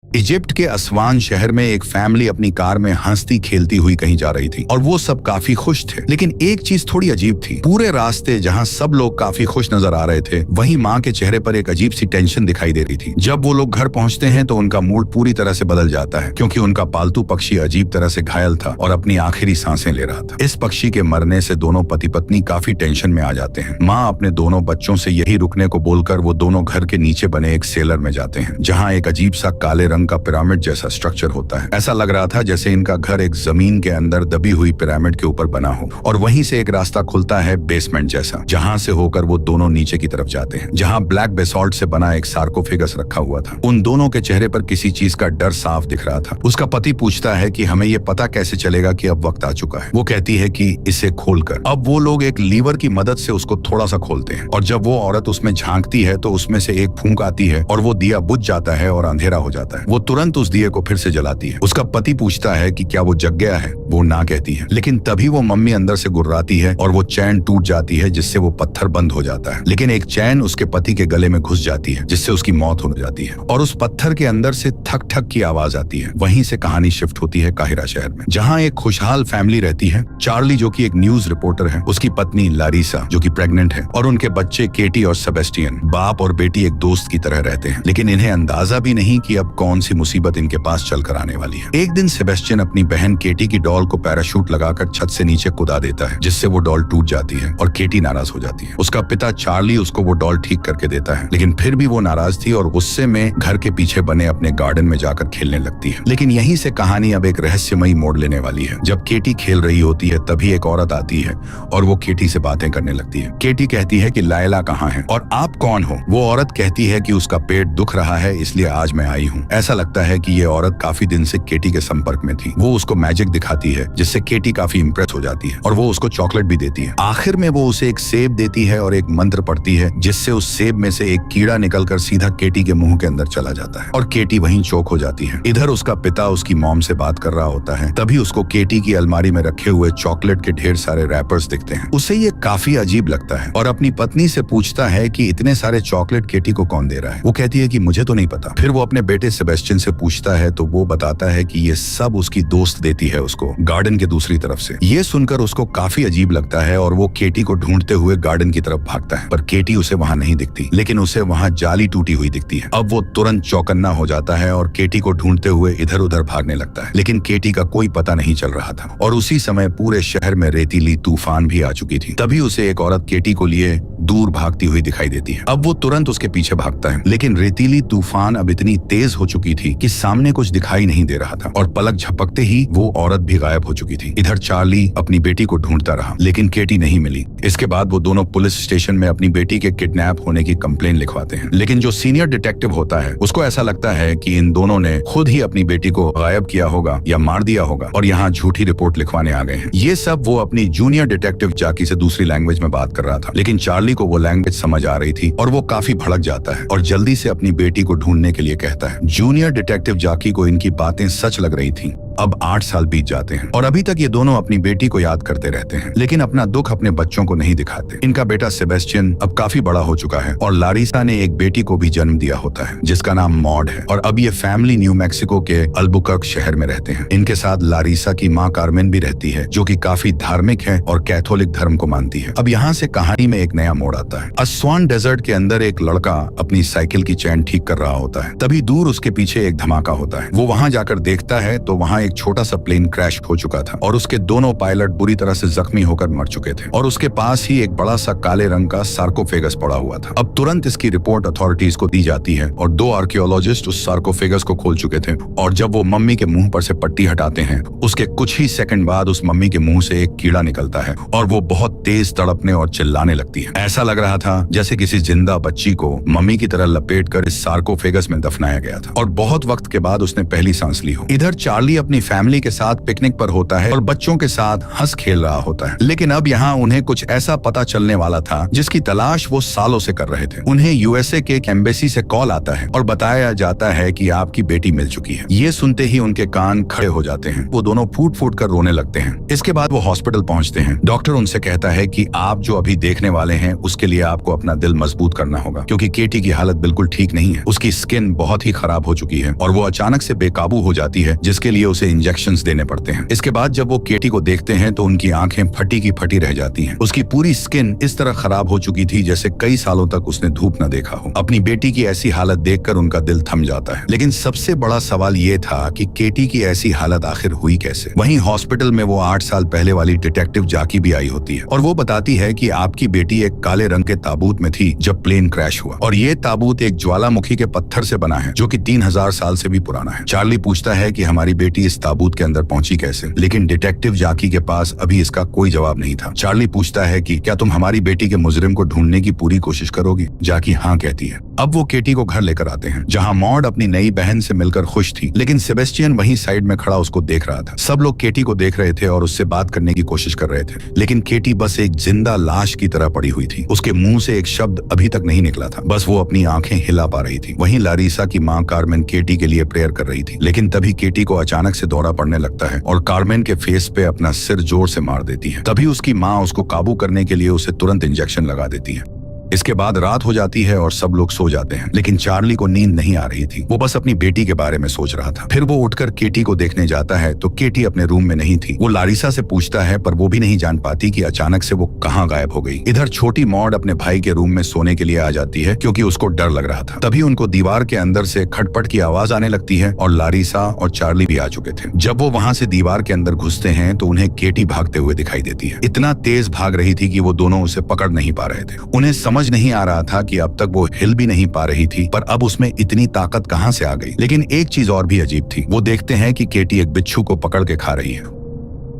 Egypt के Aswan शहर में एक फैमिली अपनी कार में हंसती खेलती हुई कहीं जा रही थी और वो सब काफी खुश थे। लेकिन एक चीज थोड़ी अजीब थी। पूरे रास्ते जहां सब लोग काफी खुश नजर आ रहे थे, वहीं माँ के चेहरे पर एक अजीब सी टेंशन दिखाई दे रही थी। जब वो लोग घर पहुंचते हैं तो उनका मूड पूरी तरह से बदल जाता है, क्योंकि उनका पालतू पक्षी अजीब तरह से घायल था और अपनी आखिरी सांसें ले रहा था। इस पक्षी के मरने से दोनों पति पत्नी काफी टेंशन में आ जाते हैं। माँ अपने दोनों बच्चों से यही रुकने को बोलकर वो दोनों घर के नीचे बने एक सेलर में जाते हैं, जहाँ एक अजीब सा काले रंग का पिरामिड जैसा स्ट्रक्चर होता है। ऐसा लग रहा था जैसे इनका घर एक जमीन के अंदर दबी हुई पिरामिड के ऊपर बना हो, और वहीं से एक रास्ता खुलता है बेसमेंट जैसा, जहां से होकर वो दोनों नीचे की तरफ जाते हैं, जहां ब्लैक बेसॉल्ट से बना एक सार्कोफेगस रखा हुआ था। उन दोनों के चेहरे पर किसी चीज का डर साफ दिख रहा था। उसका पति पूछता है कि हमें ये पता कैसे चलेगा कि अब वक्त आ चुका है। वो कहती है कि इसे खोलकर। अब वो लोग एक लीवर की मदद से उसको थोड़ा सा खोलते हैं, और जब वो औरत उसमें झांकती है तो उसमें से एक फूंक आती है और वो दिया बुझ जाता है और अंधेरा हो जाता है। वो तुरंत उस दिए को फिर से जलाती है। उसका पति पूछता है कि क्या वो जग गया है। वो ना कहती है, लेकिन तभी वो मम्मी अंदर से गुर्राती है और वो चैन टूट जाती है, जिससे वो पत्थर बंद हो जाता है। लेकिन एक चैन उसके पति के गले में घुस जाती है, जिससे उसकी मौत हो जाती है, और उस पत्थर के अंदर से ठक ठक की आवाज आती है। वहीं से कहानी शिफ्ट होती है काहिरा शहर में, जहाँ एक खुशहाल फैमिली रहती है। चार्ली जो कि एक न्यूज रिपोर्टर है, उसकी पत्नी लारिसा जो कि प्रेग्नेंट है, और उनके बच्चे केटी और सेबेस्टियन। बाप और बेटी एक दोस्त की तरह रहते हैं, लेकिन इन्हें अंदाजा भी नहीं कि अब कौन सी मुसीबत इनके पास चलकर आने वाली है। एक दिन सेबेस्टियन अपनी बहन केटी की डॉल को पैराशूट लगाकर छत से नीचे कूदा देता है, जिससे वो डॉल टूट जाती है और केटी नाराज हो जाती है। उसका पिता चार्ली उसको वो डॉल ठीक करके देता है, लेकिन फिर भी वो नाराज थी और गुस्से में घर के पीछे बने अपने गार्डन में जाकर खेलने लगती है। लेकिन यहीं से कहानी अब एक रहस्यमयी मोड़ लेने वाली है। जब केटी खेल रही होती है, तभी एक औरत आती है और वो केटी से बातें करने लगती है। केटी कहती है कि लायला कहाँ है और आप कौन हो। वो औरत कहती है कि उसका पेट दुख रहा है, इसलिए आज मैं आई हूँ। ऐसा लगता है कि ये औरत काफी दिन से केटी के संपर्क में थी। वो उसको मैजिक दिखाती है, जिससे केटी काफी इंप्रेस हो जाती है और वो उसको चॉकलेट भी देती है। आखिर में वो उसे एक सेब देती है और एक मंत्र पढ़ती है, जिससे उस सेब में से एक कीड़ा निकलकर सीधा केटी के मुंह के अंदर चला जाता है और केटी वहीं चौक हो जाती है। इधर उसका पिता उसकी मॉम से बात कर रहा होता है, तभी उसको केटी की अलमारी में रखे हुए चॉकलेट के ढेर सारे रैपर्स दिखते हैं। उसे ये काफी अजीब लगता है और अपनी पत्नी से पूछता है कि इतने सारे चॉकलेट केटी को कौन दे रहा है। वो कहती है कि मुझे तो नहीं पता। फिर वो अपने बेटे सेबेस्टियन से पूछता है तो वो बताता है कि ये सब उसकी दोस्त देती है उसको गार्डन के दूसरी तरफ से। ये सुनकर उसको काफी अजीब लगता है और वो केटी को ढूंढते हुए गार्डन की तरफ भागता है, पर केटी उसे वहाँ नहीं दिखती, लेकिन उसे वहाँ जाली टूटी हुई दिखती है। अब वो तुरंत चौकन्ना हो जाता है और केटी को ढूंढते हुए इधर उधर भागने लगता है, लेकिन केटी का कोई पता नहीं चल रहा था। और उसी समय पूरे शहर में रेतीली तूफान भी आ चुकी थी। तभी उसे एक औरत केटी को लिए दूर भागती हुई दिखाई देती है। अब वो तुरंत उसके पीछे भागता है, लेकिन रेतीली तूफान अब इतनी तेज हो चुकी थी कि सामने कुछ दिखाई नहीं दे रहा था और पलक झपकते ही वो औरत भी गायब हो चुकी थी। इधर चार्ली अपनी बेटी को ढूंढता रहा, लेकिन केटी नहीं मिली। इसके बाद वो दोनों पुलिस स्टेशन में अपनी बेटी के किडनैप होने की कंप्लेन लिखवाते हैं, लेकिन जो सीनियर डिटेक्टिव होता है उसको ऐसा लगता है कि इन दोनों ने खुद ही अपनी बेटी को गायब किया होगा या मार दिया होगा और यहाँ झूठी रिपोर्ट लिखवाने आ गए हैं। ये सब वो अपनी जूनियर डिटेक्टिव जाकी से दूसरी लैंग्वेज में बात कर रहा था, लेकिन चार्ली को वो लैंग्वेज समझ आ रही थी और वो काफी भड़क जाता है और जल्दी से अपनी बेटी को ढूंढने के लिए कहता है। जूनियर डिटेक्टिव जाकी को इनकी बातें सच लग रही थी। अब 8 साल बीत जाते हैं और अभी तक ये दोनों अपनी बेटी को याद करते रहते हैं, लेकिन अपना दुख अपने बच्चों को नहीं दिखाते। इनका बेटा सेबेस्टियन अब काफी बड़ा हो चुका है और लारिसा ने एक बेटी को भी जन्म दिया होता है, जिसका नाम मॉड है, और अब ये फैमिली न्यू मैक्सिको के अल्बुकर्क शहर में रहते हैं। इनके साथ लारिसा की माँ कार्मेन भी रहती है, जो कि काफी धार्मिक है और कैथोलिक धर्म को मानती है। अब यहाँ से कहानी में एक नया मोड़ आता है। अस्वान डेजर्ट के अंदर एक लड़का अपनी साइकिल की चैन ठीक कर रहा होता है, तभी दूर उसके पीछे एक धमाका होता है। वो वहाँ जाकर देखता है तो वहाँ एक छोटा सा प्लेन क्रैश हो चुका था और उसके दोनों पायलट बुरी तरह से जख्मी होकर मर चुके थे, और उसके पास ही एक बड़ा सा काले रंग का सार्कोफेगस पड़ा हुआ था। अब तुरंत इसकी रिपोर्ट अथॉरिटीज को दी जाती है और 2 आर्कियोलॉजिस्ट उस सार्कोफेगस को खोल चुके थे, और जब वो मम्मी के मुंह पर से पट्टी हटाते हैं, उसके कुछ ही सेकंड बाद उस मम्मी के मुंह से एक कीड़ा निकलता है और वो बहुत तेज तड़पने और चिल्लाने लगती है। ऐसा लग रहा था जैसे किसी जिंदा बच्ची को मम्मी की तरह लपेट कर इस सार्कोफेगस में दफनाया गया था, और बहुत वक्त के बाद उसने पहली सांस ली हो। इधर चार्ली अपनी अपनी फैमिली के साथ पिकनिक पर होता है और बच्चों के साथ हंस खेल रहा होता है। लेकिन अब यहाँ उन्हें कुछ ऐसा पता चलने वाला था जिसकी तलाश वो सालों से कर रहे थे। उन्हें यूएसए के एम्बेसी से कॉल आता है और बताया जाता है कि आपकी बेटी मिल चुकी है। ये सुनते ही उनके कान खड़े हो जाते हैं। वो दोनों फूट फूट कर रोने लगते हैं। इसके बाद वो हॉस्पिटल पहुंचते हैं। डॉक्टर उनसे कहता है कि आप जो अभी देखने वाले हैं उसके लिए आपको अपना दिल मजबूत करना होगा, क्योंकि केटी की हालत बिल्कुल ठीक नहीं है। उसकी स्किन बहुत ही खराब हो चुकी है और वो अचानक से बेकाबू हो जाती है, जिसके लिए उसे इंजेक्शंस देने पड़ते हैं। इसके बाद जब वो केटी को देखते हैं तो उनकी आंखें फटी की फटी रह जाती हैं। उसकी पूरी स्किन इस तरह खराब हो चुकी थी जैसे कई सालों तक उसने धूप न देखा हो। अपनी बेटी की ऐसी हालत देखकर उनका दिल थम जाता है। लेकिन सबसे बड़ा सवाल ये था कि केटी की ऐसी हालत आखिर हुई कैसे। वहीं हॉस्पिटल में वो 8 साल पहले वाली डिटेक्टिव जाकी भी आई होती है और वो बताती है कि आपकी बेटी एक काले रंग के ताबूत में थी जब प्लेन क्रैश हुआ, और ये ताबूत एक ज्वालामुखी के पत्थर से बना है जो कि 3000 साल से भी पुराना है। चार्ली पूछता है कि हमारी बेटी इस ताबूत के अंदर पहुंची कैसे, लेकिन डिटेक्टिव जाकी के पास अभी इसका कोई जवाब नहीं था। चार्ली पूछता है कि क्या तुम हमारी बेटी के मुजरिम को ढूंढने की पूरी कोशिश करोगी। जाकी हाँ कहती है। अब वो केटी को घर लेकर आते हैं, जहाँ मॉड अपनी नई बहन से मिलकर खुश थी, लेकिन सेबेस्टियन वहीं साइड में खड़ा उसको देख रहा था। सब लोग केटी को देख रहे थे और उससे बात करने की कोशिश कर रहे थे, लेकिन केटी बस एक जिंदा लाश की तरह पड़ी हुई थी। उसके मुंह से एक शब्द अभी तक नहीं निकला था, बस वो अपनी आंखें हिला पा रही थी। वहीं लारिसा की माँ कार्मेन केटी के लिए प्रेयर कर रही थी, लेकिन तभी केटी को अचानक से दौरा पड़ने लगता है और कार्मेन के फेस पे अपना सिर जोर से मार देती है। तभी उसकी माँ उसको काबू करने के लिए उसे तुरंत इंजेक्शन लगा देती है। इसके बाद रात हो जाती है और सब लोग सो जाते हैं, लेकिन चार्ली को नींद नहीं आ रही थी। वो बस अपनी बेटी के बारे में सोच रहा था। फिर वो उठकर केटी को देखने जाता है तो केटी अपने रूम में नहीं थी। वो लारिसा से पूछता है पर वो भी नहीं जान पाती कि अचानक से वो कहाँ गायब हो गई। इधर छोटी मॉड अपने भाई के रूम में सोने के लिए आ जाती है क्योंकि उसको डर लग रहा था। तभी उनको दीवार के अंदर से खटपट की आवाज आने लगती है और लारिसा और चार्ली भी आ चुके थे। जब वो वहां से दीवार के अंदर घुसते हैं तो उन्हें केटी भागते हुए दिखाई देती है। इतना तेज भाग रही थी कि वो दोनों उसे पकड़ नहीं पा रहे थे। उन्हें समझ नहीं आ रहा था कि अब तक वो हिल भी नहीं पा रही थी, पर अब उसमें इतनी ताकत कहां से आ गई। लेकिन एक चीज और भी अजीब थी। वो देखते हैं कि केटी एक बिच्छू को पकड़ के खा रही है।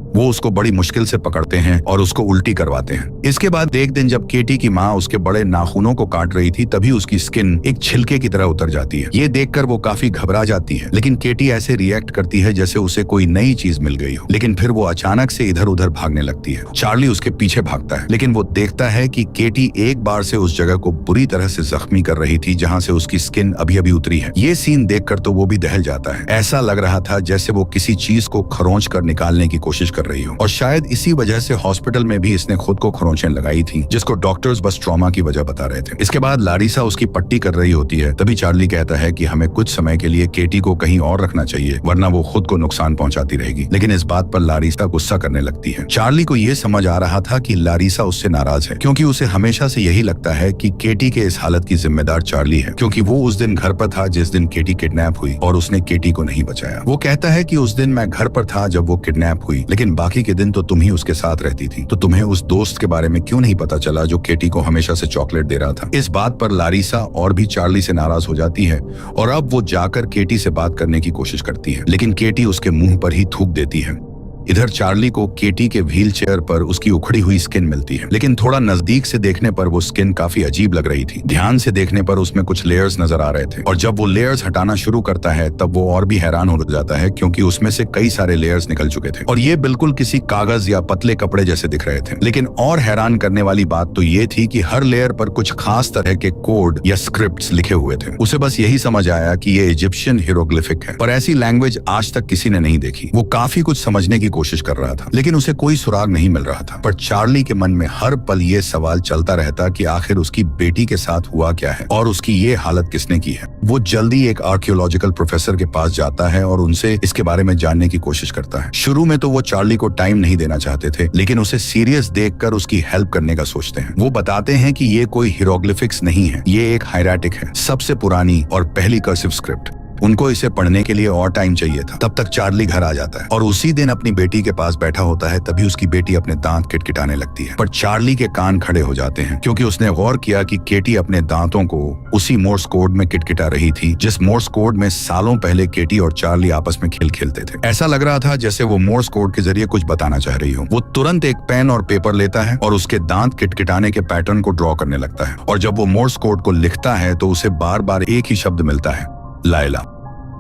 वो उसको बड़ी मुश्किल से पकड़ते हैं और उसको उल्टी करवाते हैं। इसके बाद एक दिन जब केटी की माँ उसके बड़े नाखूनों को काट रही थी, तभी उसकी स्किन एक छिलके की तरह उतर जाती है। ये देखकर वो काफी घबरा जाती है, लेकिन केटी ऐसे रिएक्ट करती है जैसे उसे कोई नई चीज मिल गई हो। लेकिन फिर वो अचानक से इधर उधर भागने लगती है। चार्ली उसके पीछे भागता है, लेकिन वो देखता है कि केटी एक बार से उस जगह को बुरी तरह से जख्मी कर रही थी जहाँ से उसकी स्किन अभी अभी उतरी है। ये सीन देखकर तो वो भी दहल जाता है। ऐसा लग रहा था जैसे वो किसी चीज को खरोंच कर निकालने की कोशिश कर रही हो, और शायद इसी वजह से हॉस्पिटल में भी इसने खुद को खरोंचें लगाई थी, जिसको डॉक्टर्स बस ट्रॉमा की वजह बता रहे थे। इसके बाद लारिसा उसकी पट्टी कर रही होती है। तभी चार्ली कहता है कि हमें कुछ समय के लिए केटी को कहीं और रखना चाहिए, वरना वो खुद को नुकसान पहुंचाती रहेगी। लेकिन इस बात पर लारिसा गुस्सा करने लगती है। चार्ली को यह समझ आ रहा था कि लारिसा उससे नाराज है, क्योंकि उसे हमेशा से यही लगता है कि केटी के इस हालत की जिम्मेदार चार्ली है, क्योंकि वो उस दिन घर पर था जिस दिन केटी किडनैप हुई और उसने केटी को नहीं बचाया। वो कहता है कि उस दिन मैं घर पर था जब वो किडनैप हुई, लेकिन बाकी के दिन तो तुम ही उसके साथ रहती थी, तो तुम्हें उस दोस्त के बारे में क्यों नहीं पता चला जो केटी को हमेशा से चॉकलेट दे रहा था। इस बात पर लारिसा और भी चार्ली से नाराज हो जाती है और अब वो जाकर केटी से बात करने की कोशिश करती है, लेकिन केटी उसके मुंह पर ही थूक देती है। इधर चार्ली को केटी के व्हील चेयर पर उसकी उखड़ी हुई स्किन मिलती है, लेकिन थोड़ा नजदीक से देखने पर वो स्किन काफी अजीब लग रही थी। ध्यान से देखने पर उसमें कुछ लेयर्स नजर आ रहे थे, और जब वो लेयर्स हटाना शुरू करता है तब वो और भी हैरान हो जाता है, क्योंकि उसमें से कई सारे लेयर्स निकल चुके थे और ये बिल्कुल किसी कागज या पतले कपड़े जैसे दिख रहे थे। लेकिन और हैरान करने वाली बात तो ये थी कि हर लेयर पर कुछ खास तरह के कोड या स्क्रिप्ट्स लिखे हुए थे। उसे बस यही समझ आया कि ये इजिप्शियन हीरोग्लिफिक है, पर ऐसी लैंग्वेज आज तक किसी ने नहीं देखी। वो काफी कुछ समझने की कोशिश कर रहा था, लेकिन उसे कोई सुराग नहीं मिल रहा था। पर चार्ली के मन में हर पल ये सवाल चलता रहता कि आखिर उसकी बेटी के साथ हुआ क्या है और उसकी ये हालत किसने की है। वो जल्दी एक आर्कियोलॉजिकल प्रोफेसर के पास जाता है और उनसे इसके बारे में जानने की कोशिश करता है। शुरू में तो वो चार्ली को टाइम नहीं देना चाहते थे, लेकिन उसे सीरियस देखकर उसकी हेल्प करने का सोचते हैं। वो बताते हैं कि ये कोई हीरोग्लिफिक्स नहीं है, ये एक हायराटिक है, सबसे पुरानी और पहली कर्सिव स्क्रिप्ट। उनको इसे पढ़ने के लिए और टाइम चाहिए था। तब तक चार्ली घर आ जाता है और उसी दिन अपनी बेटी के पास बैठा होता है। तभी उसकी बेटी अपने दांत किटकिटाने लगती है, पर चार्ली के कान खड़े हो जाते हैं, क्योंकि उसने गौर किया कि केटी अपने दांतों को उसी मोर्स कोड में किटकिटा रही थी जिस मोर्स कोड में सालों पहले केटी और चार्ली आपस में खेल खेलते थे। ऐसा लग रहा था जैसे वो मोर्स कोड के जरिए कुछ बताना चाह रही हो। वो तुरंत एक पेन और पेपर लेता है और उसके दांत किटकिटाने के पैटर्न को ड्रॉ करने लगता है, और जब वो मोर्स कोड को लिखता है तो उसे बार बार एक ही शब्द मिलता है, लायला।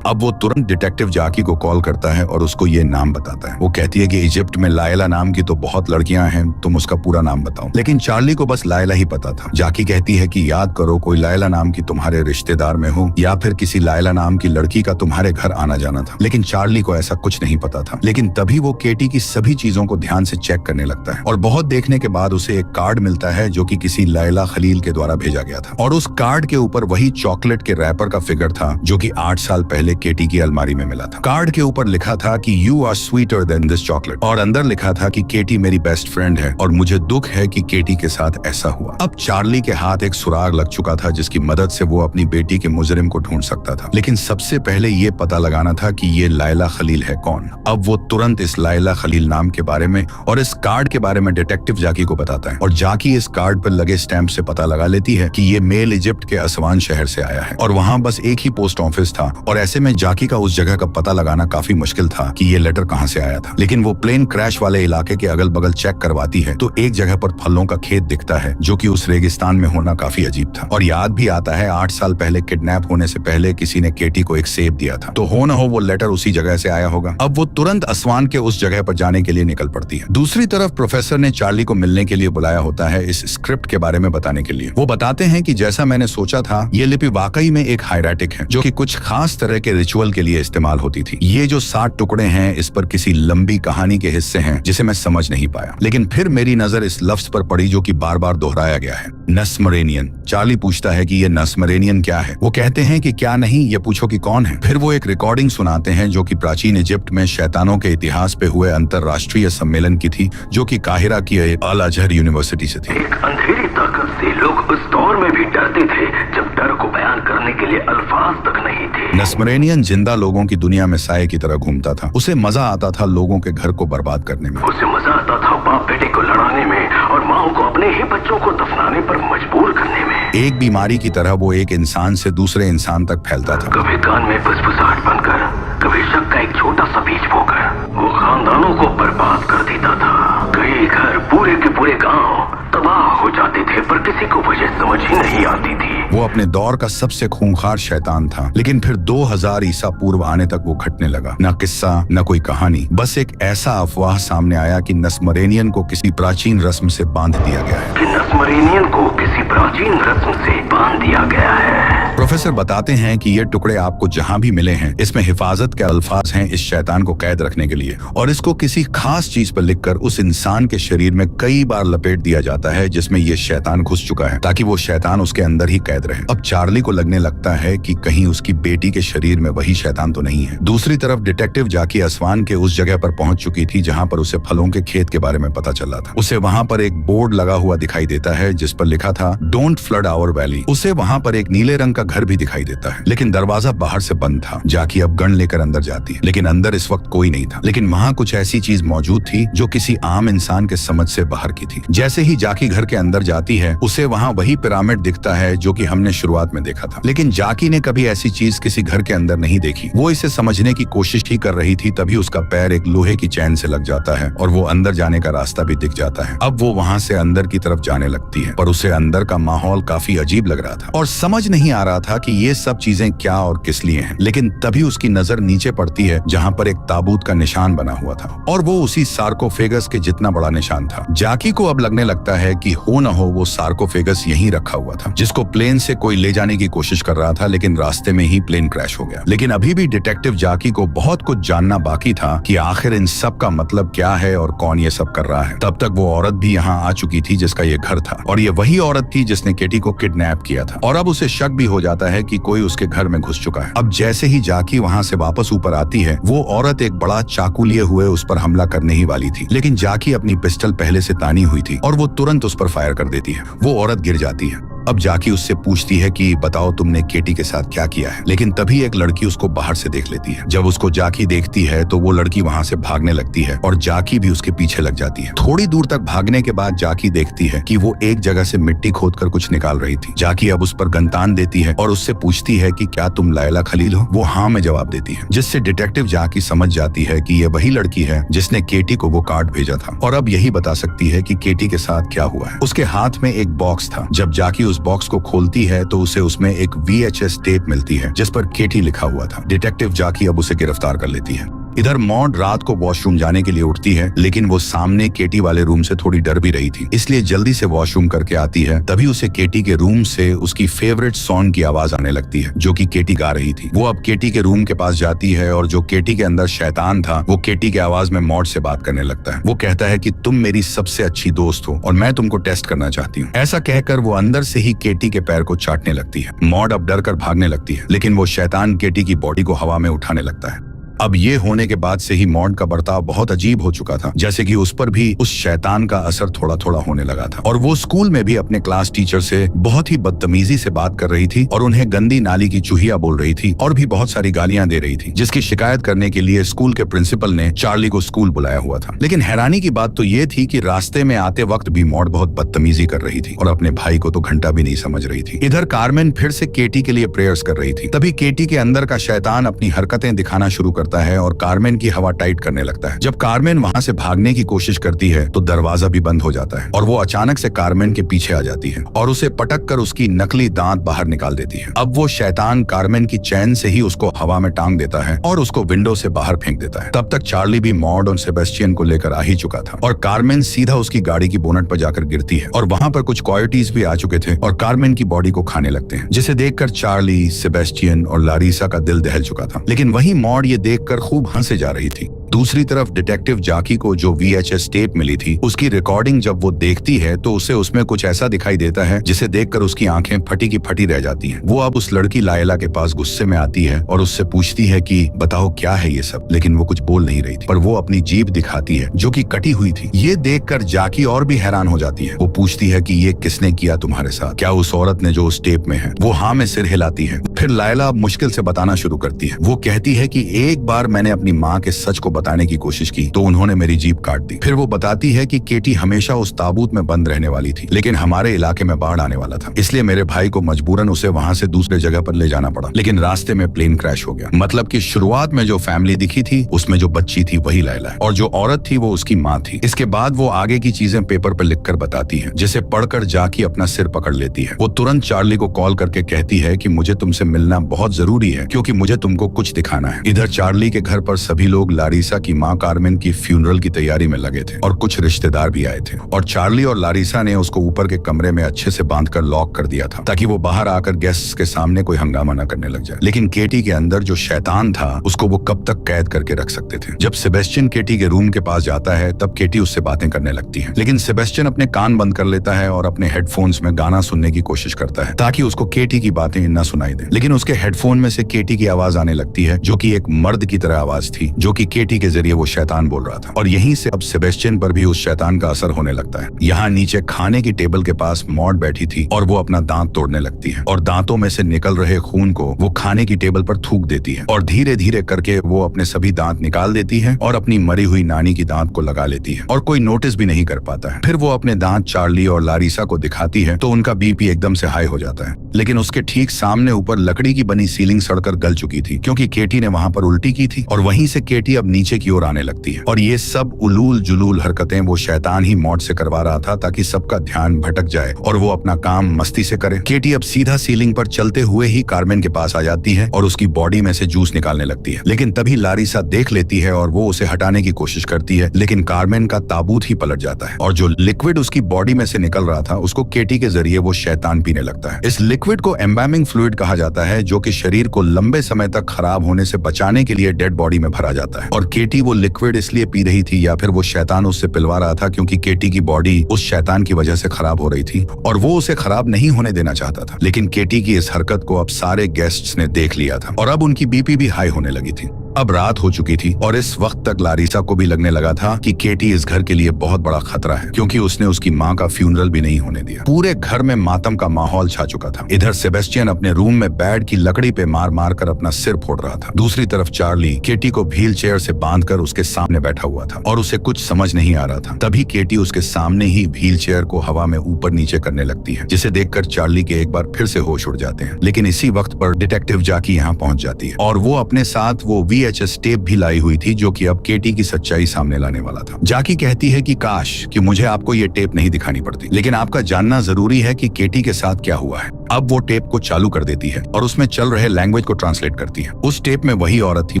अब वो तुरंत डिटेक्टिव जाकी को कॉल करता है और उसको ये नाम बताता है। वो कहती है कि इजिप्ट में लायला नाम की तो बहुत लड़कियां हैं, तुम उसका पूरा नाम बताओ। लेकिन चार्ली को बस लायला ही पता था। जाकी कहती है कि याद करो कोई लायला नाम की तुम्हारे रिश्तेदार में हो या फिर किसी लायला नाम की लड़की का तुम्हारे घर आना जाना था। लेकिन चार्ली को ऐसा कुछ नहीं पता था। लेकिन तभी वो केटी की सभी चीजों को ध्यान से चेक करने लगता है और बहुत देखने के बाद उसे एक कार्ड मिलता है जो कि किसी लायला खलील के द्वारा भेजा गया था और उस कार्ड के ऊपर वही चॉकलेट के रैपर का फिगर था जो कि 8 साल पहले केटी की अलमारी में मिला था। कार्ड के ऊपर लिखा था कि you are sweeter than this chocolate और अंदर लिखा था कि केटी मेरी बेस्ट फ्रेंड है और मुझे दुख है कि केटी के साथ ऐसा हुआ। अब चार्ली के हाथ एक सुराग लग चुका था जिसकी मदद से वो अपनी बेटी के मुजरिम को ढूंढ सकता था। लेकिन सबसे पहले ये पता लगाना था कि ये लायला खलील है कौन। अब वो तुरंत इस लायला खलील नाम के बारे में और इस कार्ड के बारे में डिटेक्टिव जाकी को बताता है और जाकी इस कार्ड पर लगे स्टैंप से पता लगा लेती है कि ये मेल इजिप्ट के असवान शहर से आया है और वहाँ बस एक ही पोस्ट ऑफिस था और ऐसे में जाकी का उस जगह का पता लगाना काफी मुश्किल था कि ये लेटर कहाँ से आया था। लेकिन वो प्लेन क्रैश वाले इलाके के अगल बगल चेक करवाती है तो एक जगह पर फलों का खेत दिखता है जो कि उस रेगिस्तान में होना काफी अजीब था और याद भी आता है 8 साल पहले किडनैप होने से पहले किसी ने केटी को एक सेब दिया था, तो हो न हो वो लेटर उसी जगह से आया होगा। अब वो तुरंत असवान के उस जगह पर जाने के लिए निकल पड़ती है। दूसरी तरफ प्रोफेसर ने चार्ली को मिलने के लिए बुलाया होता है इस स्क्रिप्ट के बारे में बताने के लिए। वो बताते हैं कि जैसा मैंने सोचा था ये लिपि वाकई में एक हायराटिक है जो कि कुछ खास तरह के रिचुअल के लिए इस्तेमाल होती थी। ये जो 60 टुकड़े हैं इस पर किसी लंबी कहानी के हिस्से हैं जिसे मैं समझ नहीं पाया। लेकिन फिर मेरी नजर इस लफ्ज पर पड़ी जो कि बार बार दोहराया गया है, नस्मरेनियन। चार्ली पूछता है कि ये नस्मरेनियन क्या है। वो कहते हैं कि क्या नहीं, ये पूछो कि कौन है। फिर वो एक रिकॉर्डिंग सुनाते हैं जो कि प्राचीन इजिप्ट में शैतानों के इतिहास पे हुए अंतरराष्ट्रीय सम्मेलन की थी जो कि काहिरा की अल अजहर यूनिवर्सिटी से थी। एक अंधेरी ताकत से लोग उस दौर में भी डरते थे जब डर को बयान करने के लिए अल्फाज तक नहीं थे। नस्मरेनियन जिंदा लोगों की दुनिया में साये की तरह घूमता था। उसे मजा आता था लोगों के घर को बर्बाद करने में। उसे मजा आता था बाप बेटे को लड़ाने में और माओ को अपने ही बच्चों को दफनाने पर मजबूर करने में। एक बीमारी की तरह वो एक इंसान से दूसरे इंसान तक फैलता था। कभी कान में फुसफुसाहट बनकर, कभी शक का एक छोटा सा बीज बोकर वो खानदानों को बर्बाद कर देता था। कई घर पूरे के पूरे गांव तबाह हो जाते थे पर किसी को वजह समझ ही नहीं आती थी। वो अपने दौर का सबसे खूंखार शैतान था। लेकिन फिर 2000 ईसा पूर्व आने तक वो घटने लगा। न किस्सा न कोई कहानी, बस एक ऐसा अफवाह सामने आया कि नस्मरेनियन को किसी प्राचीन रस्म से बांध दिया गया है। कि नस्मरेनियन को किसी प्राचीन रस्म से बांध दिया गया है। प्रोफेसर बताते हैं कि ये टुकड़े आपको जहां भी मिले हैं इसमें हिफाजत के अल्फाज हैं इस शैतान को कैद रखने के लिए और इसको किसी खास चीज पर लिखकर उस इंसान के शरीर में कई बार लपेट दिया जाता है जिसमें ये शैतान घुस चुका है ताकि वो शैतान उसके अंदर ही कैद रहे। अब चार्ली को लगने लगता है कि कहीं उसकी बेटी के शरीर में वही शैतान तो नहीं है। दूसरी तरफ डिटेक्टिव जाकी असवान के उस जगह पर पहुंच चुकी थी जहां पर उसे फलों के खेत के बारे में पता चला था। उसे वहां पर एक बोर्ड लगा हुआ दिखाई देता है जिस पर लिखा था डोंट फ्लड आवर वैली। उसे वहां पर एक नीले रंग का घर भी दिखाई देता है लेकिन दरवाजा बाहर से बंद था। जाकी अब गन लेकर अंदर जाती है लेकिन अंदर इस वक्त कोई नहीं था। लेकिन वहां कुछ ऐसी चीज मौजूद थी जो किसी आम इंसान के समझ से बाहर की थी। जैसे ही जाकी घर के अंदर जाती है उसे वहां वही पिरामिड दिखता है जो कि हमने शुरुआत में देखा था। लेकिन जाकी ने कभी ऐसी चीज किसी घर के अंदर नहीं देखी। वो इसे समझने की कोशिश ही कर रही थी तभी उसका पैर एक लोहे की चैन से लग जाता है और वो अंदर जाने का रास्ता भी दिख जाता है। अब वो वहां से अंदर की तरफ जाने लगती है पर उसे अंदर का माहौल काफी अजीब लग रहा था और समझ नहीं आ रहा था कि ये सब चीजें क्या और किस लिए हैं। लेकिन तभी उसकी नजर नीचे पड़ती है जहां पर एक ताबूत का निशान बना हुआ था और वो उसी सार्कोफेगस के जितना बड़ा निशान था। जाकी को अब लगने लगता है कि हो न हो वो सार्कोफेगस यहीं रखा हुआ था जिसको प्लेन से कोई ले जाने की कोशिश कर रहा था लेकिन रास्ते में ही प्लेन क्रैश हो गया। लेकिन अभी भी डिटेक्टिव जाकी को बहुत कुछ जानना बाकी था कि आखिर इन सब का मतलब क्या है और कौन ये सब कर रहा है। तब तक वो औरत भी यहाँ आ चुकी थी जिसका ये घर था और ये वही औरत थी जिसने केटी को किडनैप किया था और अब उसे शक भी हो जाता है कि कोई उसके घर में घुस चुका है। अब जैसे ही जाकी वहाँ से वापस ऊपर आती है वो औरत एक बड़ा चाकू लिए हुए उस पर हमला करने ही वाली थी लेकिन जाकी अपनी पिस्टल पहले से तानी हुई थी और वो तुरंत उस पर फायर कर देती है। वो औरत गिर जाती है। अब जाकी उससे पूछती है कि बताओ तुमने केटी के साथ क्या किया है। लेकिन तभी एक लड़की उसको बाहर से देख लेती है। जब उसको जाकी देखती है तो वो लड़की वहां से भागने लगती है और जाकी भी उसके पीछे लग जाती है। थोड़ी दूर तक भागने के बाद जाकी देखती है कि वो एक जगह से मिट्टी खोदकर कुछ निकाल रही थी। जाकी अब उस पर गनतान देती है और उससे पूछती है कि क्या तुम लायला खलील हो। वो हाँ में जवाब देती है जिससे डिटेक्टिव जाकी समझ जाती है कि ये वही लड़की है जिसने केटी को वो कार्ड भेजा था और अब यही बता सकती है कि केटी के साथ क्या हुआ है। उसके हाथ में एक बॉक्स था। जब जाकी उस उस बॉक्स को खोलती है तो उसे उसमें एक VHS टेप मिलती है जिस पर केटी लिखा हुआ था। डिटेक्टिव जाकी अब उसे गिरफ्तार कर लेती है। इधर मॉड रात को वॉशरूम जाने के लिए उठती है, लेकिन वो सामने केटी वाले रूम से थोड़ी डर भी रही थी, इसलिए जल्दी से वॉशरूम करके आती है। तभी उसे केटी के रूम से उसकी फेवरेट सॉन्ग की आवाज आने लगती है जो कि केटी गा रही थी। वो अब केटी के रूम के पास जाती है और जो केटी के अंदर शैतान था वो केटी के आवाज में मॉड से बात करने लगता है। वो कहता है कि तुम मेरी सबसे अच्छी दोस्त हो और मैं तुमको टेस्ट करना चाहती हूँ। ऐसा कहकर वो अंदर से ही केटी के पैर को चाटने लगती है। मॉड अब डर कर भागने लगती है, लेकिन वो शैतान केटी की बॉडी को हवा में उठाने लगता है। अब ये होने के बाद से ही मॉड का बर्ताव बहुत अजीब हो चुका था, जैसे कि उस पर भी उस शैतान का असर थोड़ा थोड़ा होने लगा था। और वो स्कूल में भी अपने क्लास टीचर से बहुत ही बदतमीजी से बात कर रही थी और उन्हें गंदी नाली की चूहिया बोल रही थी और भी बहुत सारी गालियां दे रही थी, जिसकी शिकायत करने के लिए स्कूल के प्रिंसिपल ने चार्ली को स्कूल बुलाया हुआ था। लेकिन हैरानी की बात तो ये थी कि रास्ते में आते वक्त भी मॉड बहुत बदतमीजी कर रही थी और अपने भाई को तो घंटा भी नहीं समझ रही थी। इधर कार्मेन फिर से केटी के लिए प्रेयर्स कर रही थी। तभी केटी के अंदर का शैतान अपनी हरकतें दिखाना शुरू करता है और कार्मेन की हवा टाइट करने लगता है। जब कार्मेन वहां से भागने की कोशिश करती है तो दरवाजा भी बंद हो जाता है और वो अचानक से कार्मेन के पीछे आ जाती है और उसे पटक कर उसकी नकली दांत बाहर निकाल देती है। अब वो शैतान कार्मेन की चैन से ही उसको हवा में टांग देता है और उसको विंडो से बाहर फेंक देता है। तब तक चार्ली भी मॉड और सेबेस्टियन को लेकर आ ही चुका था और कार्मेन सीधा उसकी गाड़ी की बोनट पर जाकर गिरती है और वहां पर कुछ कॉयोटीज भी आ चुके थे और कार्मेन की बॉडी को खाने लगते हैं, जिसे देखकर चार्ली, सेबेस्टियन और लारिसा का दिल दहल चुका था। लेकिन वहीं मॉड ये देखकर खूब हंसे जा रही थी। दूसरी तरफ डिटेक्टिव जाकी को जो VHS टेप मिली थी उसकी रिकॉर्डिंग जब वो देखती है तो उसे उसमें कुछ ऐसा दिखाई देता है जिसे देखकर उसकी आंखें फटी की फटी रह जाती हैं। वो अब उस लड़की लायला के पास गुस्से में आती है और उससे पूछती है कि बताओ क्या है ये सब, लेकिन वो कुछ बोल नहीं रही थी, पर वो अपनी जीभ दिखाती है जो कि कटी हुई थी। ये देखकर जाकी और भी हैरान हो जाती है। वो पूछती है कि ये किसने किया तुम्हारे साथ, क्या उस औरत ने जो उस टेप में है? वो हाँ में सिर हिलाती है। फिर लायला मुश्किल से बताना शुरू करती है। वो कहती है कि एक बार मैंने अपनी माँ के सच को बताने की कोशिश की तो उन्होंने मेरी जीभ काट दी। फिर वो बताती है कि केटी हमेशा उस ताबूत में बंद रहने वाली थी, लेकिन हमारे इलाके में बाढ़ आने वाला था, इसलिए मेरे भाई को मजबूरन उसे वहां से दूसरे जगह पर ले जाना पड़ा। लेकिन रास्ते में प्लेन क्रैश हो गया। मतलब कि शुरुआत में जो फैमिली दिखी थी उसमें जो बच्ची थी वही लैला है और जो औरत थी वो उसकी माँ थी। इसके बाद वो आगे की चीजें पेपर पर लिखकर बताती है, जिसे पढ़कर जाकी अपना सिर पकड़ लेती है। वो तुरंत चार्ली को कॉल करके कहती है कि मुझे तुमसे मिलना बहुत जरूरी है क्योंकि मुझे तुमको कुछ दिखाना है। इधर चार्ली के घर पर सभी लोग लारिसा की माँ कार्मेन की फ्यूनरल की तैयारी में लगे थे और कुछ रिश्तेदार भी आए थे और चार्ली और लारिसा ने उसको ऊपर के कमरे में अच्छे से बांधकर लॉक कर दिया था ताकि वो बाहर आकर गेस्ट्स के सामने कोई हंगामा न करने लग जाए। लेकिन केटी के अंदर जो शैतान था उसको वो कब तक कैद करके रख सकते थे। जब सेबेस्टियन केटी के रूम के पास जाता है तब केटी उससे बातें करने लगती है, लेकिन सेबेस्टियन अपने कान बंद कर लेता है और अपने हेडफोन्स में गाना सुनने की कोशिश करता है ताकि उसको केटी की बातें न सुनाई दे। लेकिन उसके हेडफोन में से केटी की आवाज आने लगती है जो कि एक मर्द की तरह आवाज थी जो कि केटी के जरिए वो शैतान बोल रहा था। और यहीं से अब सेबेस्टियन पर भी उस शैतान का असर होने लगता है। यहाँ नीचे खाने की टेबल के पास मॉड बैठी थी और वो अपना दांत तोड़ने लगती है और दांतों में से निकल रहे खून को वो खाने की टेबल पर थूक देती है और धीरे धीरे करके वो अपने सभी दांत निकाल देती है और अपनी मरी हुई नानी की दांत को लगा लेती है और कोई नोटिस भी नहीं कर पाता है। फिर वो अपने दांत चार्ली और लारिसा को दिखाती है तो उनका बीपी एकदम से हाई हो जाता है। लेकिन उसके ठीक सामने ऊपर लकड़ी की बनी सीलिंग सड़कर गल चुकी थी क्योंकि केटी ने वहां पर उल्टी की थी और वहीं से केटी अब नीचे की ओर आने लगती है। और ये सब उलूल जुलूल हरकतें वो शैतान ही मॉड से करवा रहा था ताकि सबका ध्यान भटक जाए और वो अपना काम मस्ती से करे। केटी अब सीधा सीलिंग पर चलते हुए ही कार्मेन के पास आ जाती है और उसकी बॉडी में से जूस निकालने लगती है। लेकिन तभी लारिसा देख लेती है और वो उसे हटाने की कोशिश करती है, लेकिन कार्मेन का ताबूत ही पलट जाता है और जो लिक्विड उसकी बॉडी में से निकल रहा था उसको केटी के जरिए वो शैतान पीने लगता है। इस लिक्विड को एम्बैमिंग फ्लूइड कहा जाता है जो कि शरीर को लंबे समय तक खराब होने से बचाने के लिए डेड बॉडी में भरा जाता है। और केटी वो लिक्विड इसलिए पी रही थी या फिर वो शैतान उससे पिलवा रहा था क्योंकि केटी की बॉडी उस शैतान की वजह से खराब हो रही थी और वो उसे खराब नहीं होने देना चाहता था। लेकिन केटी की इस हरकत को अब सारे गेस्ट्स ने देख लिया था और अब उनकी बीपी भी हाई होने लगी थी। अब रात हो चुकी थी और इस वक्त तक लारिसा को भी लगने लगा था कि केटी इस घर के लिए बहुत बड़ा खतरा है क्योंकि उसने उसकी माँ का फ्यूनरल भी नहीं होने दिया। पूरे घर में मातम का माहौल छा चुका था। इधर सेबेस्टियन अपने रूम में बेड की लकड़ी पे मार मार कर अपना सिर फोड़ रहा था। दूसरी तरफ चार्ली केटी को व्हील चेयर से बांधकर उसके सामने बैठा हुआ था और उसे कुछ समझ नहीं आ रहा था। तभी केटी उसके सामने ही व्हील चेयर को हवा में ऊपर नीचे करने लगती है, जिसे देखकर चार्ली के एक बार फिर से होश उड़ जाते हैं। लेकिन इसी वक्त पर डिटेक्टिव जाकी यहाँ पहुंच जाती है और वो अपने साथ वो VHS टेप भी लाई हुई थी, जो कि अब केटी की सच्चाई सामने लाने वाला था। जाकी कहती है कि काश कि मुझे आपको ये टेप नहीं दिखानी पड़ती, लेकिन आपका जानना जरूरी है कि केटी के साथ क्या हुआ है। अब वो टेप को चालू कर देती है और उसमें चल रहे लैंग्वेज को ट्रांसलेट करती है। उस टेप में वही औरत थी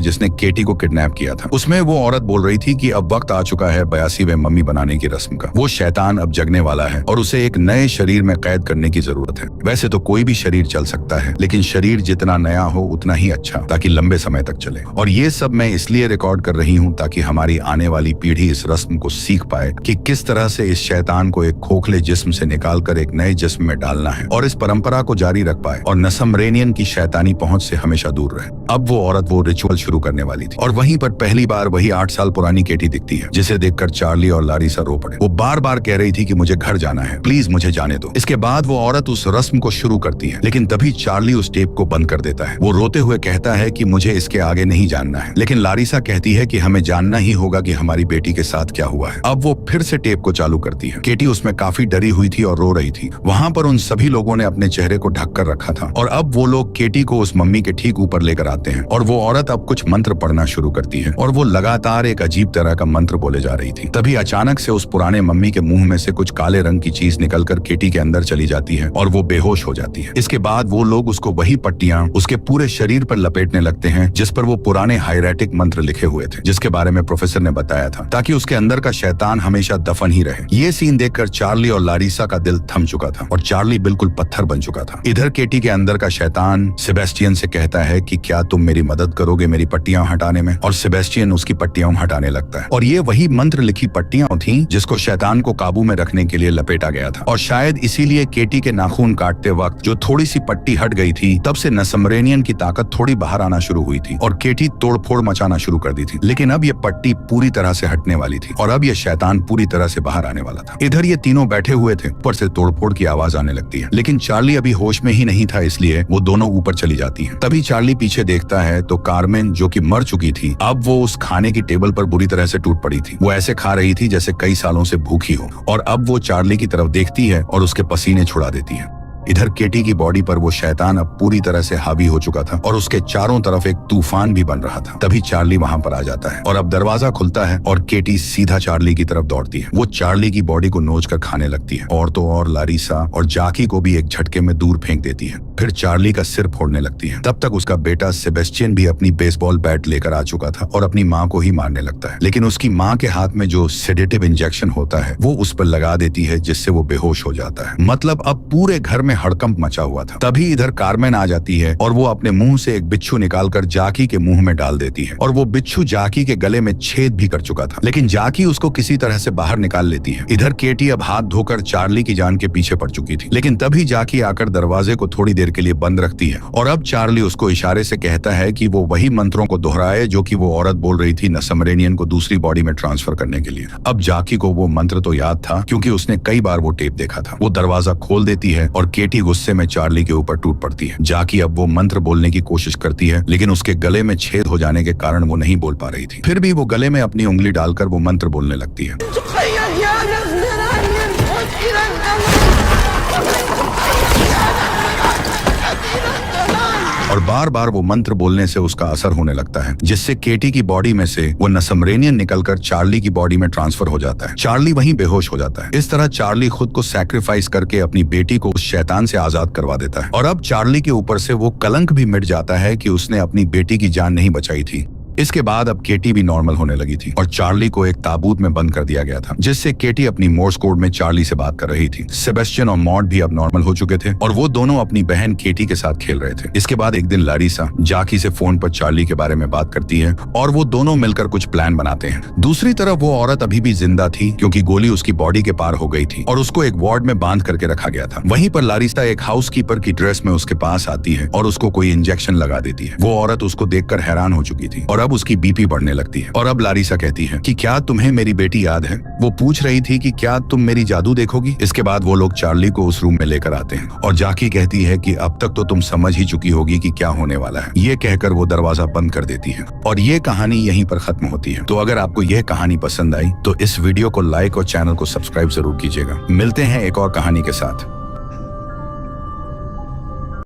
जिसने केटी को किडनैप किया था। उसमें वो औरत बोल रही थी कि अब वक्त आ चुका है 82वें मम्मी बनाने की रस्म का। वो शैतान अब जगने वाला है और उसे एक नए शरीर में कैद करने की जरूरत है। वैसे तो कोई भी शरीर चल सकता है, लेकिन शरीर जितना नया हो उतना ही अच्छा, ताकि लंबे समय तक चले। और ये सब मैं इसलिए रिकॉर्ड कर रही हूँ ताकि हमारी आने वाली पीढ़ी इस रस्म को सीख पाए कि किस तरह से इस शैतान को एक खोखले जिस्म से निकालकर एक नए जिस्म में डालना है और इस परंपरा को जारी रख पाए और नसमरेनियन की शैतानी पहुंच से हमेशा दूर रहे। अब वो औरत वो रिचुअल शुरू करने वाली थी और वहीं पर पहली बार वही 8 साल पुरानी केटी दिखती है, जिसे देखकर चार्ली और लारिसा रो पड़े। वो बार बार कह रही थी कि मुझे घर जाना है, प्लीज मुझे जाने दो। इसके बाद वो औरत उस रस्म को शुरू करती है, लेकिन तभी चार्ली उस टेप को बंद कर देता है। वो रोते हुए कहता है कि मुझे इसके आगे नहीं जानना है, लेकिन लारिसा कहती है कि हमें जानना ही होगा कि हमारी बेटी के साथ क्या हुआ है। अब वो फिर से टेप को चालू करती है। केटी उसमें काफी डरी हुई थी और रो रही थी। वहां पर उन सभी लोगों ने अपने चेहरे को ढक कर रखा था और अब वो लोग केटी को उस मम्मी के ठीक ऊपर लेकर आते हैं और वो औरत अब कुछ मंत्र पढ़ना शुरू करती है और वो लगातार एक अजीब तरह का मंत्र बोले जा रही थी। तभी अचानक से उस पुराने मम्मी के मुंह में से कुछ काले रंग की चीज निकलकर केटी के अंदर चली जाती है और वो बेहोश हो जाती है। इसके बाद वो लोग उसको वही पट्टियां उसके पूरे शरीर पर लपेटने लगते हैं जिस पर वो पुराने हायरेटिक मंत्र लिखे हुए थे, जिसके बारे में प्रोफेसर ने बताया था, ताकि उसके अंदर का शैतान हमेशा दफन ही रहे। ये सीन देखकर चार्ली और लारिसा का दिल थम चुका था और चार्ली बिल्कुल पत्थर बन चुका था। इधर केटी के अंदर का शैतान सेबेस्टियन से कहता है कि क्या तुम मेरी मदद करोगे मेरी पट्टियां हटाने में, और सेबेस्टियन उसकी पट्टियां हटाने लगता है। और ये वही मंत्र लिखी पट्टियां थीं जिसको शैतान को काबू में रखने के लिए लपेटा गया था। और शायद इसीलिए केटी के नाखून काटते वक्त जो थोड़ी सी पट्टी हट गई थी, तब से नसमरेनियन की ताकत थोड़ी बाहर आना शुरू हुई थी और केटी तोड़फोड़ मचाना शुरू कर दी थी। लेकिन अब ये पट्टी पूरी तरह से हटने वाली थी और अब ये शैतान पूरी तरह से बाहर आने वाला था। इधर ये तीनों बैठे हुए थे, ऊपर से तोड़फोड़ की आवाज आने लगती है, लेकिन चार्ली अभी होश में ही नहीं था, इसलिए वो दोनों ऊपर चली जाती हैं। तभी चार्ली पीछे देखता है तो कार्मेन, जो कि मर चुकी थी, अब वो उस खाने की टेबल पर बुरी तरह से टूट पड़ी थी। वो ऐसे खा रही थी जैसे कई सालों से भूखी हो और अब वो चार्ली की तरफ देखती है और उसके पसीने छुड़ा देती है। इधर केटी की बॉडी पर वो शैतान अब पूरी तरह से हावी हो चुका था और उसके चारों तरफ एक तूफान भी बन रहा था। तभी चार्ली वहां पर आ जाता है और अब दरवाजा खुलता है और केटी सीधा चार्ली की तरफ दौड़ती है। वो चार्ली की बॉडी को नोच कर खाने लगती है और तो और लारिसा और जाकी को भी एक झटके में दूर फेंक देती है। फिर चार्ली का सिर फोड़ने लगती है। तब तक उसका बेटा सेबेस्टियन भी अपनी बेसबॉल बैट लेकर आ चुका था और अपनी माँ को ही मारने लगता है, लेकिन उसकी माँ के हाथ में जो सेडेटिव इंजेक्शन होता है वो उस पर लगा देती है, जिससे वो बेहोश हो जाता है। मतलब अब पूरे घर में हड़कंप मचा हुआ था। तभी इधर कार्मेन आ जाती है और वो अपने मुंह से एक बिच्छू निकालकर जाकी के मुंह में डाल देती है और वो बिच्छू जाकी के गले में छेद भी कर चुका था, लेकिन जाकी उसको किसी तरह से बाहर निकाल लेती है। इधर केटी अब हाथ धोकर चार्ली की जान के पीछे पड़ चुकी थी, लेकिन तभी जाकी आकर दरवाजे को थोड़ी देर के लिए बंद रखती है और अब चार्ली उसको इशारे से कहता है कि वो वही मंत्रों को दोहराए जो कि वो औरत बोल रही थी नसमरेनियन को दूसरी बॉडी में ट्रांसफर करने के लिए। अब जाकी को वो मंत्र तो याद था क्योंकि उसने कई बार वो टेप देखा था। वो दरवाजा खोल देती है और केटी गुस्से में चार्ली के ऊपर टूट पड़ती है। जाकी अब वो मंत्र बोलने की कोशिश करती है, लेकिन उसके गले में छेद हो जाने के कारण वो नहीं बोल पा रही थी। फिर भी वो गले में अपनी उंगली डालकर वो मंत्र बोलने लगती है और बार बार वो मंत्र बोलने से उसका असर होने लगता है, जिससे केटी की बॉडी में से वो नसमरेनियन निकलकर चार्ली की बॉडी में ट्रांसफर हो जाता है। चार्ली वहीं बेहोश हो जाता है। इस तरह चार्ली खुद को सैक्रिफाइस करके अपनी बेटी को उस शैतान से आजाद करवा देता है और अब चार्ली के ऊपर से वो कलंक भी मिट जाता है कि उसने अपनी बेटी की जान नहीं बचाई थी। इसके बाद अब केटी भी नॉर्मल होने लगी थी और चार्ली को एक ताबूत में बंद कर दिया गया था, जिससे केटी अपनी मोर्स कोड में चार्ली से बात कर रही थी। सेबेस्टियन और मॉड भी अब नॉर्मल हो चुके थे और वो दोनों अपनी बहन केटी के साथ खेल रहे थे। इसके बाद एक दिन लारिसा जाकी से फोन पर चार्ली के बारे में बात करती है और वो दोनों मिलकर कुछ प्लान बनाते हैं। दूसरी तरफ वो औरत अभी भी जिंदा थी क्योंकि गोली उसकी बॉडी के पार हो गई थी और उसको एक वार्ड में बांध करके रखा गया था। वहीं पर लारिसा एक हाउसकीपर की ड्रेस में उसके पास आती है और उसको कोई इंजेक्शन लगा देती है। वो औरत उसको देखकर हैरान हो चुकी थी और अब उसकी बीपी बढ़ने लगती है और अब लारिसा कहती है कि क्या तुम्हें मेरी बेटी याद है? वो पूछ रही थी कि क्या तुम मेरी जादू देखोगी? इसके बाद वो लोग चार्ली को उस रूम में लेकर आते हैं और जाकी कहती है कि अब तक तो तुम समझ ही चुकी होगी कि क्या होने वाला है। ये कहकर वो दरवाजा बंद कर देती है और ये कहानी यहीं पर खत्म होती है। तो अगर आपको यह कहानी पसंद आई तो इस वीडियो को लाइक और चैनल को सब्सक्राइब जरूर कीजिएगा। मिलते हैं एक और कहानी के साथ।